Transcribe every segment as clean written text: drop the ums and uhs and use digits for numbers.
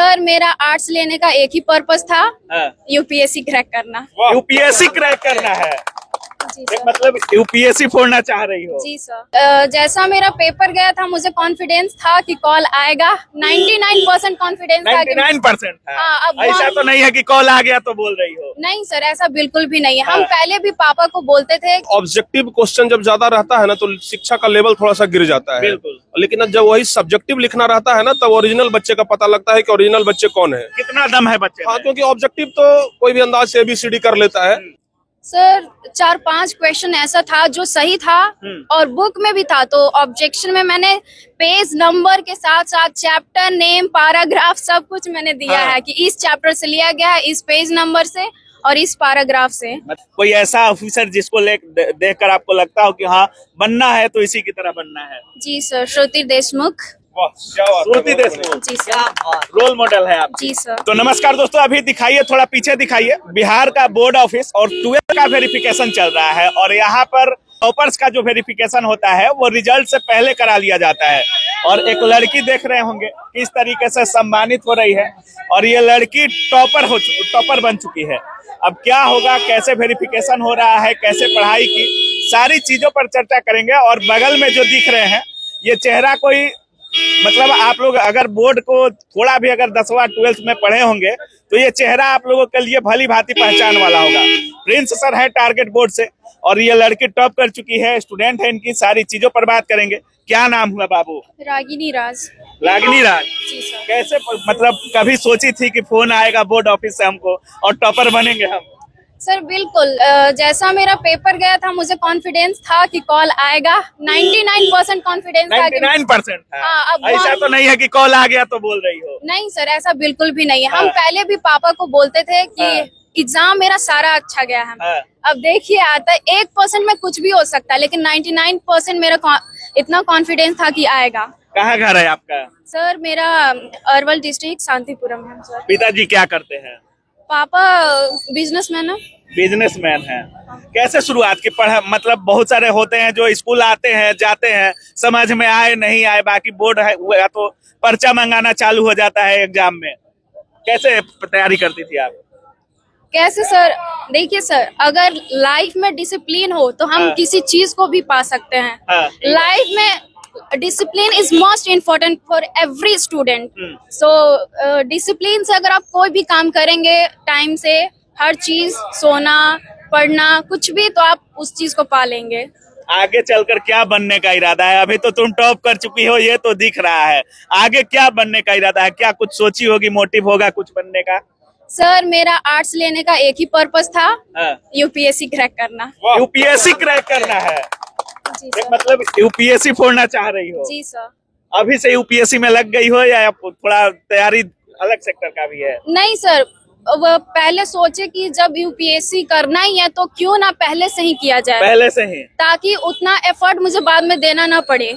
Sir मेरा arts लेने का एक ही पर्पस था, यूपीएससी क्रैक करना। यूपीएससी क्रैक करना है। जी सर। मतलब यूपीएससी फोड़ना चाह रही हो? जी सर। जैसा मेरा पेपर गया था मुझे कॉन्फिडेंस था कि कॉल आएगा। 99% कॉन्फिडेंस था कि 99% है। हाँ, अब ऐसा तो नहीं है कि कॉल आ गया तो बोल रही हो? नहीं सर, ऐसा बिल्कुल भी नहीं है। हम पहले भी पापा को बोलते थे। ऑब्जेक्टिव क्वेश्चन जब ज्यादा रहता है ना तो शिक्षा का लेवल थोड़ा सा गिर जाता है। बिल्कुल। लेकिन जब वही सब्जेक्टिव लिखना रहता है ना तब ओरिजिनल बच्चे का पता लगता है कि ओरिजिनल बच्चे कौन है। कितना दम है बच्चे में? हाँ, क्योंकि ऑब्जेक्टिव तो कोई भी अंदाज से ABCD कर लेता है। सर 4-5 क्वेश्चन ऐसा था जो सही था और बुक में भी था, तो ऑब्जेक्शन में मैंने पेज नंबर के साथ साथ चैप्टर नेम, पैराग्राफ सब कुछ मैंने दिया है कि इस चैप्टर से लिया गया है, इस पेज नंबर से और इस पैराग्राफ से। कोई ऐसा ऑफिसर जिसको देखकर आपको लगता हो कि हाँ बनना है तो इसी की तरह बनना है? जी सर, श्रुति देशमुख। श्रुति देशमुख जी सर। रोल मॉडल है आप? जी सर। तो नमस्कार दोस्तों, अभी दिखाइए, थोड़ा पीछे दिखाइए। बिहार का बोर्ड ऑफिस और 12th का वेरिफिकेशन चल रहा है और यहाँ पर टॉपर्स का जो वेरिफिकेशन होता है वो रिजल्ट से पहले करा लिया जाता है। और एक लड़की देख रहे होंगे किस तरीके से सम्मानित हो रही है और ये लड़की टॉपर बन चुकी है। अब क्या होगा, कैसे वेरिफिकेशन हो रहा है, कैसे पढ़ाई की, सारी चीजों पर चर्चा करेंगे। और बगल में जो दिख रहे हैं ये चेहरा कोई, मतलब आप लोग अगर बोर्ड को थोड़ा भी अगर 10वां 12th में पढ़े होंगे तो ये चेहरा आप लोगों के लिए भली भांति पहचान वाला होगा। प्रिंस सर है टारगेट बोर्ड से और ये लड़की टॉप कर चुकी है, स्टूडेंट है। इनकी सारी चीजों पर बात करेंगे। क्या नाम हुआ बाबू? रागिनी राज। रागिनी राज। जी सर। कैसे, मतलब कभी सोची थी कि फोन आएगा बोर्ड ऑफिस से हमको और टॉपर बनेंगे हम? सर बिल्कुल, जैसा मेरा पेपर गया था मुझे कॉन्फिडेंस था कि कॉल आएगा। 99% कॉन्फिडेंस था कि 99% है। हाँ, अब ऐसा तो नहीं है कि कॉल आ गया तो बोल रही हो? नहीं सर, ऐसा बिल्कुल भी नहीं है। हम पहले भी पापा को बोलते थे कि एग्जाम मेरा सारा अच्छा गया है। अब देखिए आता है 1% में कुछ भी हो सकता है, लेकिन 99% मेरा इतना कॉन्फिडेंस था कि आएगा। कहाँ घर है आपका? सर मेरा अरवल डिस्ट्रिक्ट शांतिपुरम है सर। पिताजी क्या करते हैं? पापा बिजनेसमैन है। बिजनेसमैन है। कैसे शुरुआत की पढ़ा, मतलब बहुत सारे होते हैं जो स्कूल आते हैं जाते हैं, समझ में आए नहीं आए, बाकी बोर्ड है हुआ तो पर्चा मंगाना चालू हो जाता है एग्जाम में। कैसे तैयारी करती थी आप? कैसे सर, देखिए सर, अगर लाइफ में डिसिप्लिन हो तो हम किसी चीज को भी पा सकते हैं। लाइफ में discipline is most important for every student. So discipline से अगर आप कोई भी काम करेंगे टाइम से, हर चीज, सोना, पढ़ना, कुछ भी, तो आप उस चीज को पा लेंगे। आगे चलकर क्या बनने का इरादा है? अभी तो तुम टॉप कर चुकी हो, ये तो दिख रहा है। आगे क्या बनने का इरादा है? क्या कुछ सोची होगी, मोटिव होगा कुछ बनने का? सर मेरा आर्ट्स लेने का एक ही पर्पस था, यूपीएससी क्रैक करना। यूपीएससी क्रैक करना है। जी सर। मतलब यूपीएससी फोड़ना चाह रही हो? जी सर। अभी से यूपीएससी में लग गई हो या थोड़ा तैयारी अलग सेक्टर का भी है? नहीं सर, वो पहले सोचे कि जब यूपीएससी करना ही है तो क्यों ना पहले से ही किया जाए, पहले से ही, ताकि उतना एफर्ट मुझे बाद में देना ना पड़े।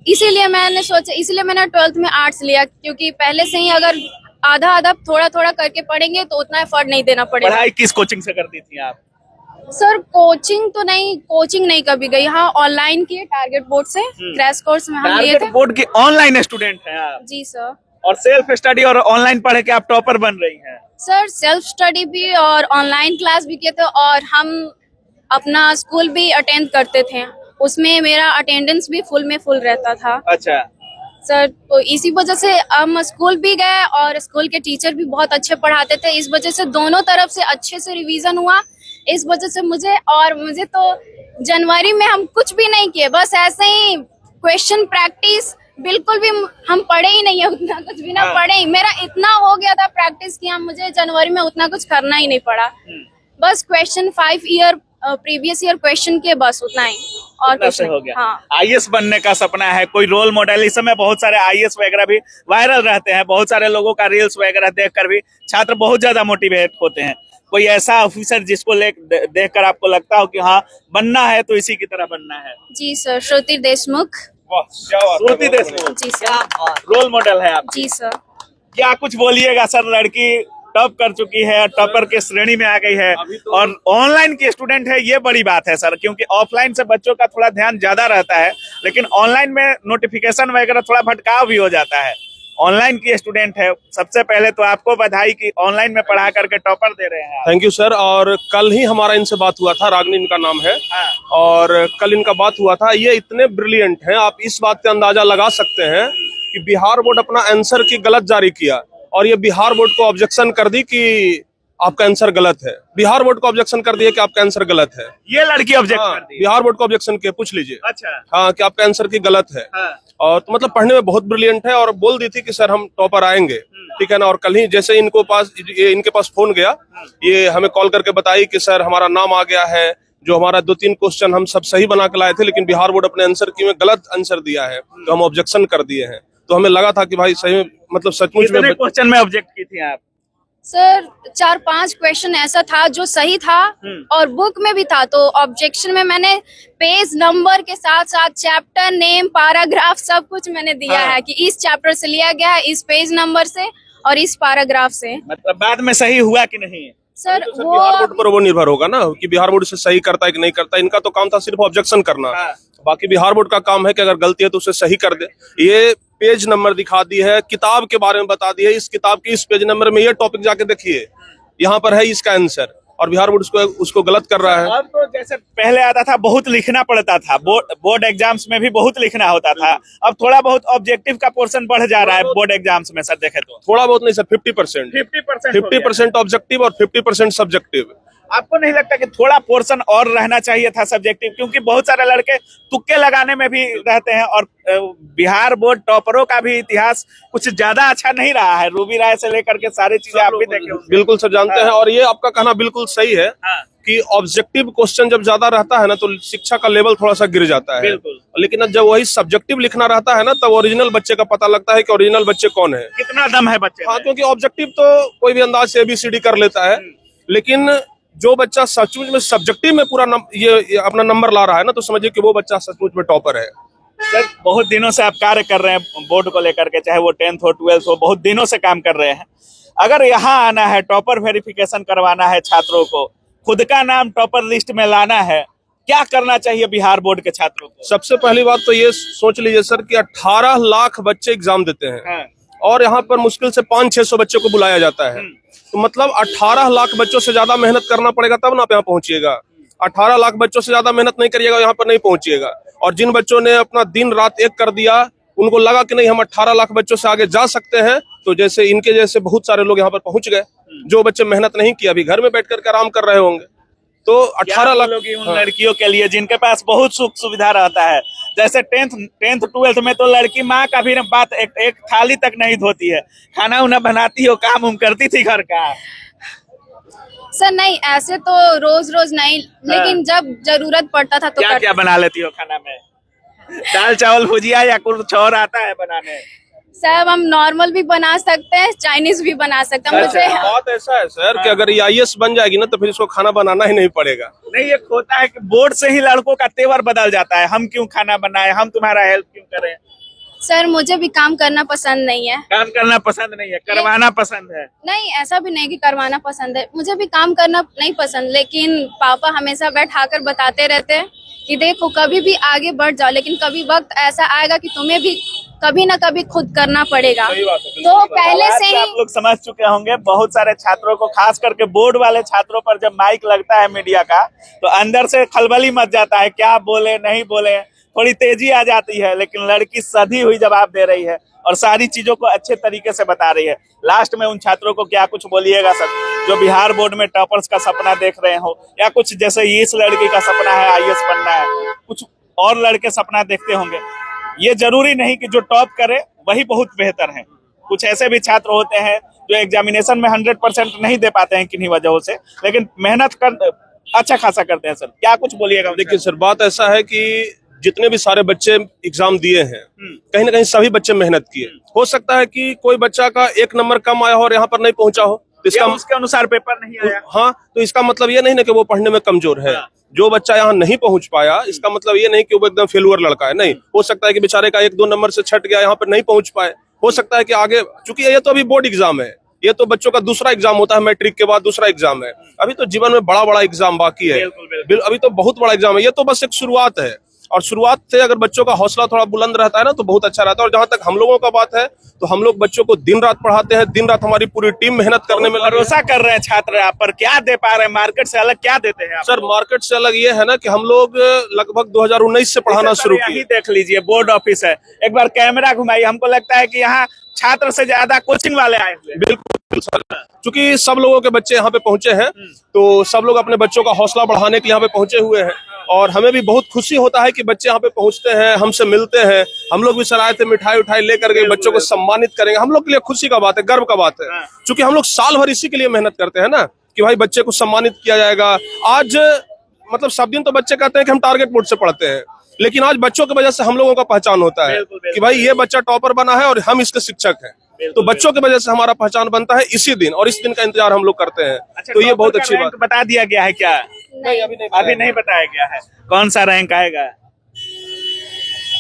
इसीलिए मैंने सोचा, इसलिए मैंने 12th में आर्ट्स लिया, क्योंकि पहले से ही अगर आधा आधा थोड़ा थोड़ा करके पढ़ेंगे तो उतना एफर्ट नहीं देना पड़ेगा। पढ़ाई किस कोचिंग से करती थी आप? सर कोचिंग नहीं कभी गई। हाँ, ऑनलाइन की टारगेट बोर्ड से क्रैश कोर्स में हम लिए थे। टारगेट बोर्ड की ऑनलाइन स्टूडेंट हैं आप? जी सर। और सेल्फ स्टडी और ऑनलाइन पढ़ के आप टॉपर बन रही हैं? सर सेल्फ स्टडी भी और ऑनलाइन क्लास भी किए थे और हम अपना स्कूल भी अटेंड करते थे, उसमें मेरा अटेंडेंस भी फुल में फुल रहता था। अच्छा सर, तो इसी वजह से हम स्कूल भी गए और स्कूल के टीचर भी बहुत अच्छे पढ़ाते थे। इस वजह से दोनों तरफ से अच्छे से रिवीजन हुआ। इस वजह से मुझे तो जनवरी में हम कुछ भी नहीं किए, बस ऐसे ही क्वेश्चन प्रैक्टिस, बिल्कुल भी हम पढ़े ही नहीं है, उतना कुछ भी ना पढ़े ही। मेरा इतना हो गया था प्रैक्टिस कि मुझे जनवरी में उतना कुछ करना ही नहीं पड़ा। बस question 5 year previous year question के, बस उतना ही और कुछ हो गया। हाँ। आईएएस बनने का सपना है, कोई रोल मॉडल? इस समय बहुत सारे आईएएस वगैरह भी वायरल रहते हैं, बहुत सारे लोगों का रील्स वगैरह देखकर भी छात्र बहुत ज्यादा मोटिवेट होते हैं। कोई ऐसा ऑफिसर जिसको देखकर आपको लगता हो कि हाँ बनना है तो इसी की तरह बनना है? जी सर, श्रुति देशमुख। श्रुति देशमुख। जी सर। रोल मॉडल है आप? जी सर। क्या कुछ बोलिएगा सर, लड़की टॉप कर चुकी है, टॉपर के श्रेणी में आ गई है और ऑनलाइन की स्टूडेंट है, ये बड़ी बात है सर, क्योंकि ऑफलाइन से बच्चों का थोड़ा ध्यान ज्यादा रहता है, लेकिन ऑनलाइन में नोटिफिकेशन वगैरह थोड़ा भटकाव भी हो जाता है। ऑनलाइन की स्टूडेंट है। सबसे पहले तो आपको बधाई कि ऑनलाइन में पढ़ा करके टॉपर दे रहे हैं आप। Thank you sir. और कल ही हमारा इनसे बात हुआ था, रागनी इनका नाम है। हाँ। और कल इनका बात हुआ था। ये इतने ब्रिलियंट हैं, आप इस बात का अंदाजा लगा सकते हैं कि बिहार बोर्ड अपना आंसर की गलत जारी किया और ये बिहार बोर्ड को ऑब्जेक्शन कर दी कि आपका आंसर गलत है। बिहार बोर्ड को ऑब्जेक्शन कर दिया कि आपका आंसर गलत है। ये लड़की ऑब्जेक्ट कर दी? बिहार बोर्ड को ऑब्जेक्शन किया, पूछ लीजिए। अच्छा। हाँ, कि आपका आंसर की गलत है। हाँ। और तो मतलब पढ़ने में बहुत ब्रिलियंट है और बोल दी थी कि सर हम टॉपर आएंगे, ठीक है ना। और कल ही जैसे इनके पास फोन गया, ये हमें कॉल करके बताई कि सर हमारा नाम आ गया है, जो हमारा 2-3 क्वेश्चन हम सब सही बना के लाए थे लेकिन बिहार बोर्ड अपने आंसर की में गलत आंसर दिया है, तो हम ऑब्जेक्शन कर दिए हैं। तो हमें लगा था कि भाई सही में मतलब सचमुच में क्वेश्चन में ऑब्जेक्ट की थी आप? सर 4-5 क्वेश्चन ऐसा था जो सही था और बुक में भी था, तो ऑब्जेक्शन में मैंने पेज नंबर के साथ साथ चैप्टर नेम, पैराग्राफ सब कुछ मैंने दिया है कि इस चैप्टर से लिया गया है, इस पेज नंबर से और इस पैराग्राफ से। मतलब बाद में सही हुआ कि नहीं? सर तो वो बिहार बोर्ड पर वो निर्भर होगा ना कि बिहार बोर्ड से सही करता है कि नहीं करता है। इनका तो काम था सिर्फ ऑब्जेक्शन करना। बाकी बिहार बोर्ड का काम है कि अगर गलती है तो उसे सही कर दे। ये पेज नंबर दिखा दी है, किताब के बारे में बता दी है, इस किताब की इस पेज नंबर में ये टॉपिक जाके देखिए, यहाँ पर है इसका आंसर, और बिहार बोर्ड उसको गलत कर रहा है। अब तो जैसे पहले आता था बहुत लिखना पड़ता था, बोर्ड एग्जाम्स में भी बहुत लिखना होता था, अब थोड़ा बहुत ऑब्जेक्टिव का पोर्शन बढ़ जा रहा है बोर्ड एग्जाम्स में। सर देखे तो थोड़ा बहुत नहीं सर, 50% ऑब्जेक्टिव और 50% सब्जेक्टिव। आपको नहीं लगता कि थोड़ा पोर्शन और रहना चाहिए था सब्जेक्टिव? क्योंकि बहुत सारे लड़के तुक्के लगाने में भी रहते हैं और बिहार बोर्ड टॉपरों का भी इतिहास कुछ ज्यादा अच्छा नहीं रहा है। रूबी राय से लेकर के सारी चीजें आप भी देखे होंगे। बिल्कुल सर, जानते हैं। और ये आपका कहना बिल्कुल सही है कि ऑब्जेक्टिव क्वेश्चन जब ज्यादा रहता है ना तो शिक्षा का लेवल थोड़ा सा गिर जाता है। बिल्कुल। लेकिन जब वही सब्जेक्टिव लिखना रहता है ना तब ओरिजिनल बच्चे का पता लगता है कि ओरिजिनल बच्चे कौन है, कितना दम है बच्चे। हाँ, क्योंकि ऑब्जेक्टिव तो कोई भी अंदाज से ABCD कर लेता है, लेकिन जो बच्चा सचमुच में सब्जेक्टिव में पूरा ये अपना नंबर ला रहा है ना तो समझिए कि वो बच्चा सचमुच में टॉपर है। सर बहुत दिनों से आप कार्य कर रहे हैं बोर्ड को लेकर के, चाहे वो 10th हो 12th हो, बहुत दिनों से काम कर रहे हैं। अगर यहाँ आना है, टॉपर वेरिफिकेशन करवाना है छात्रों को, खुद का नाम टॉपर लिस्ट में लाना है, क्या करना चाहिए बिहार बोर्ड के छात्रों को? सबसे पहली बात तो ये सोच लीजिए सर कि 18 लाख बच्चे एग्जाम देते हैं और यहाँ पर मुश्किल से 500-600 बच्चों को बुलाया जाता है। तो मतलब 18 लाख बच्चों से ज्यादा मेहनत करना पड़ेगा तब ना आप यहाँ पहुंचिएगा। 18 लाख बच्चों से ज्यादा मेहनत नहीं करिएगा, यहाँ पर नहीं पहुंचिएगा। और जिन बच्चों ने अपना दिन रात एक कर दिया, उनको लगा कि नहीं हम 18 लाख बच्चों से आगे जा सकते हैं, तो जैसे इनके जैसे बहुत सारे लोग यहाँ पर पहुंच गए। जो बच्चे मेहनत नहीं किया, अभी घर में बैठ करके आराम कर रहे होंगे। तो 18 लाख उन लड़कियों के लिए जिनके पास बहुत सुख सुविधा रहता है, जैसे 10th 12th में तो लड़की माँ का भी बात एक थाली तक नहीं धोती है, खाना उन्हें बनाती हो, काम उम करती थी घर का। सर नहीं, ऐसे तो रोज रोज नहीं, लेकिन जब जरूरत पड़ता था तो क्या बना लेती हो खाना में? दाल चावल भुजिया या कुछ और आता है बनाने? सर हम नॉर्मल भी बना सकते हैं, चाइनीज भी बना सकते हैं। मुझे बात ऐसा है सर कि अगर ये IAS बन जाएगी ना तो फिर इसको खाना बनाना ही नहीं पड़ेगा। नहीं, ये होता है कि बोर्ड से ही लड़कों का तेवर बदल जाता है, हम क्यों खाना बनाए, हम तुम्हारा हेल्प क्यों करें। सर मुझे भी काम करना पसंद नहीं है। काम करना पसंद नहीं है, करवाना पसंद है? नहीं, ऐसा भी नहीं कि करवाना पसंद है, मुझे भी काम करना नहीं पसंद, लेकिन पापा हमेशा बैठाकर बताते रहते हैं कि देखो कभी भी आगे बढ़ जाओ, लेकिन कभी वक्त ऐसा आएगा कि तुम्हें भी कभी ना कभी खुद करना पड़ेगा। तो पहले से ही आप लोग समझ चुके होंगे। बहुत सारे छात्रों को, खास करके बोर्ड वाले छात्रों पर जब माइक लगता है मीडिया का, तो अंदर से खलबली मच जाता है, क्या बोले नहीं बोले, थोड़ी तेजी आ जाती है। लेकिन लड़की सधी हुई जवाब दे रही है और सारी चीजों को अच्छे तरीके से बता रही है। लास्ट में उन छात्रों को क्या कुछ बोलिएगा सर, जो बिहार बोर्ड में टॉपर्स का सपना देख रहे हो, या कुछ जैसे इस लड़की का सपना है IAS बनना है, कुछ और लड़के सपना देखते होंगे। ये जरूरी नहीं कि जो टॉप करे वही बहुत बेहतर है। कुछ ऐसे भी छात्र होते हैं जो एग्जामिनेशन में 100% नहीं दे पाते हैं किन्हीं वजहों से, लेकिन मेहनत कर अच्छा खासा करते हैं। सर क्या कुछ बोलिएगा? देखिए सर, बात ऐसा है कि जितने भी सारे बच्चे एग्जाम दिए हैं, कहीं ना कहीं सभी बच्चे मेहनत किए। हो सकता है कि कोई बच्चा का 1 नंबर कम आया हो और यहाँ पर नहीं पहुंचा हो, तो इसका उसके अनुसार पेपर नहीं आया। हाँ, तो इसका मतलब ये नहीं ना कि वो पढ़ने में कमजोर है। जो बच्चा यहाँ नहीं पहुंच पाया, इसका मतलब ये नहीं कि वो एकदम फेलुअर लड़का है। नहीं, हो सकता है कि बेचारे का 1-2 नंबर से छट गया, यहाँ पर नहीं पहुंच पाए। हो सकता है कि आगे, चूंकि ये तो अभी बोर्ड एग्जाम है, ये तो बच्चों का दूसरा एग्जाम होता है, मैट्रिक के बाद दूसरा एग्जाम है। अभी तो जीवन में बड़ा एग्जाम बाकी है, अभी तो बहुत बड़ा एग्जाम है। ये तो बस एक शुरुआत है। और शुरुआत से अगर बच्चों का हौसला थोड़ा बुलंद रहता है ना तो बहुत अच्छा रहता है। और जहां तक हम लोगों का बात है तो हम लोग बच्चों को दिन रात पढ़ाते हैं, दिन रात हमारी पूरी टीम मेहनत करने में लगी है। भरोसा कर रहे हैं छात्र आप पर, क्या दे पा रहे हैं, मार्केट से अलग क्या देते हैं आप? सर मार्केट से अलग ये है ना कि हम लोग लगभग 2019 से पढ़ाना शुरू यही किए। देख लीजिए बोर्ड ऑफिस है, एक बार कैमरा घुमाइए, हमको लगता है कि यहाँ छात्र से ज्यादा कोचिंग वाले आए हुए हैं। बिल्कुल सर, क्योंकि सब लोगों के बच्चे यहाँ पे पहुंचे हैं तो सब लोग अपने बच्चों का हौसला बढ़ाने के लिए यहाँ पे पहुंचे हुए हैं। और हमें भी बहुत खुशी होता है कि बच्चे यहाँ पे पहुंचते हैं, हमसे मिलते हैं। हम लोग भी सर आए थे मिठाई उठाई लेकर के बच्चों को सम्मानित करेंगे। हम लोग के लिए खुशी का बात है, गर्व का बात है, क्योंकि हम लोग साल भर इसी के लिए मेहनत करते हैं ना कि भाई बच्चे को सम्मानित किया जाएगा। आज मतलब सब दिन तो बच्चे कहते हैं कि हम टारगेट बोर्ड से पढ़ते हैं, लेकिन आज बच्चों की वजह से हम लोगों का पहचान होता है कि भाई ये बच्चा टॉपर बना है और हम इसके शिक्षक हैं। तो बच्चों की वजह से हमारा पहचान बनता है इसी दिन, और इस दिन का इंतजार हम लोग करते हैं। अच्छा, तो ये बहुत अच्छी बात है। बता दिया गया है क्या? नहीं, अभी नहीं बताया गया है कौन सा रैंक आएगा,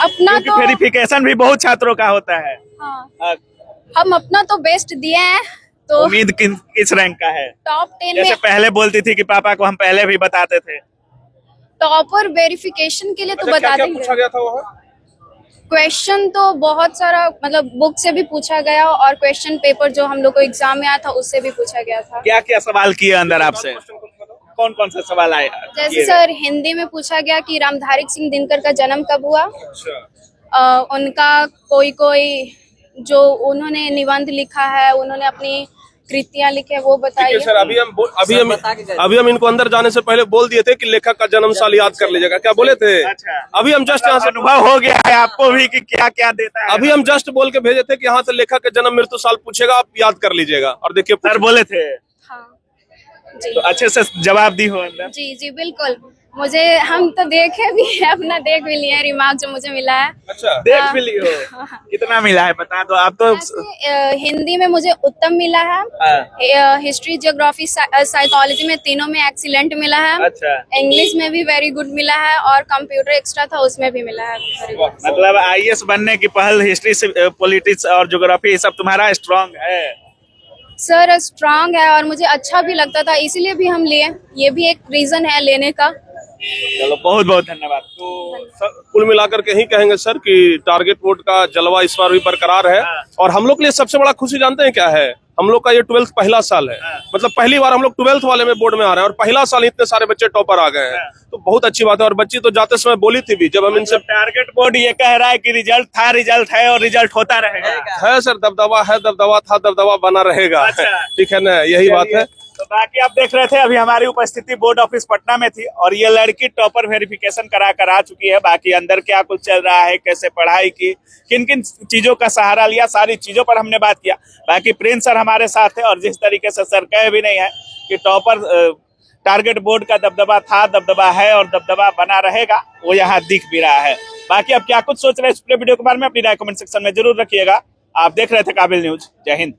अपना क्योंकि तो वेरिफिकेशन भी बहुत छात्रों का होता है। हाँ, हम अपना तो बेस्ट दिए हैं, तो उम्मीद किस रैंक का है? टॉप 10 जैसे में पहले बोलती थी कि पापा को हम पहले भी बताते थे। टॉपर वेरिफिकेशन के लिए तो अच्छा, बता क्या क्या देंगे। पूछा गया था वहाँ? क्वेश्चन तो बहुत सारा, मतलब बुक से भी पूछा गया और क्वेश्चन पेपर जो हम लोग को एग्जाम में आया था उससे भी पूछा गया था। क्या क्या सवाल किए अंदर आपसे, कौन कौन से सवाल आए? जैसे सर हिंदी में पूछा गया कि रामधारी सिंह दिनकर का जन्म कब हुआ, उनका कोई कोई जो उन्होंने निबंध लिखा है, उन्होंने अपनी कृतियां लिखे वो ठीक है बताइए। सर, अभी हम इनको अंदर जाने से पहले बोल दिए थे कि लेखक का जन्म साल याद कर लीजिएगा। क्या बोले थे? अच्छा। अभी हम जस्ट यहाँ से अनुभव हो गया है आपको भी कि क्या क्या देता है? अभी हम जस्ट बोल के भेजे थे कि यहाँ से लेखक का जन्म मृत्यु साल पूछेगा, आप याद कर लीजिएगा। और देखिए सर बोले थे हाँ जी, तो अच्छे से जवाब दी हो अंदर। जी जी बिल्कुल। मुझे हम तो देखे भी है, अपना देख भी लिया रिमार्क जो मुझे मिला है। अच्छा, देख भी ली हो, कितना मिला है बता दो आप तो। ऐसे, हिंदी में मुझे उत्तम मिला है, हिस्ट्री ज्योग्राफी साइकोलॉजी में तीनों में एक्सीलेंट मिला है, अच्छा, इंग्लिश में भी वेरी गुड मिला है और कंप्यूटर एक्स्ट्रा था उसमें भी मिला है very good। मतलब आईएएस बनने की पहल हिस्ट्री से पॉलिटिक्स और ज्योग्राफी ये सब तुम्हारा स्ट्रांग है? सर स्ट्रांग है और मुझे अच्छा भी लगता था, इसीलिए भी हम लिए, ये भी एक रीजन है लेने का। चलो बहुत बहुत धन्यवाद। तो सर कुल मिलाकर के ही कहेंगे सर कि टारगेट बोर्ड का जलवा इस बार भी बरकरार है। और हम लोग के लिए सबसे बड़ा खुशी जानते हैं क्या है? हम लोग का ये 12th पहला साल है, मतलब पहली बार हम लोग 12th वाले में बोर्ड में आ रहे हैं और पहला साल इतने सारे बच्चे टॉपर आ गए हैं, तो बहुत अच्छी बात है। और बच्ची तो जाते समय बोली थी भी, जब हम इनसे टारगेट बोर्ड ये कह रहा है कि रिजल्ट था, रिजल्ट है और रिजल्ट होता रहेगा। है सर, दबदबा है, दबदबा था, दबदबा बना रहेगा। अच्छा। ठीक है ना, यही बात है। तो बाकी आप देख रहे थे अभी हमारी उपस्थिति बोर्ड ऑफिस पटना में थी और ये लड़की टॉपर वेरिफिकेशन करा कर आ चुकी है। बाकी अंदर क्या कुछ चल रहा है, कैसे पढ़ाई की, किन किन चीजों का सहारा लिया, सारी चीजों पर हमने बात किया। बाकी प्रिंस सर हमारे साथ है और जिस तरीके से सर कहे भी नहीं है कि टॉपर टारगेट बोर्ड का दबदबा था, दबदबा है और दबदबा बना रहेगा, वो यहाँ दिख भी रहा है। बाकी अब क्या कुछ सोच रहे हैं इस पूरे वीडियो के बारे में अपनी राय कमेंट सेक्शन में जरूर रखिएगा। आप देख रहे थे काबिल न्यूज। जय हिंद।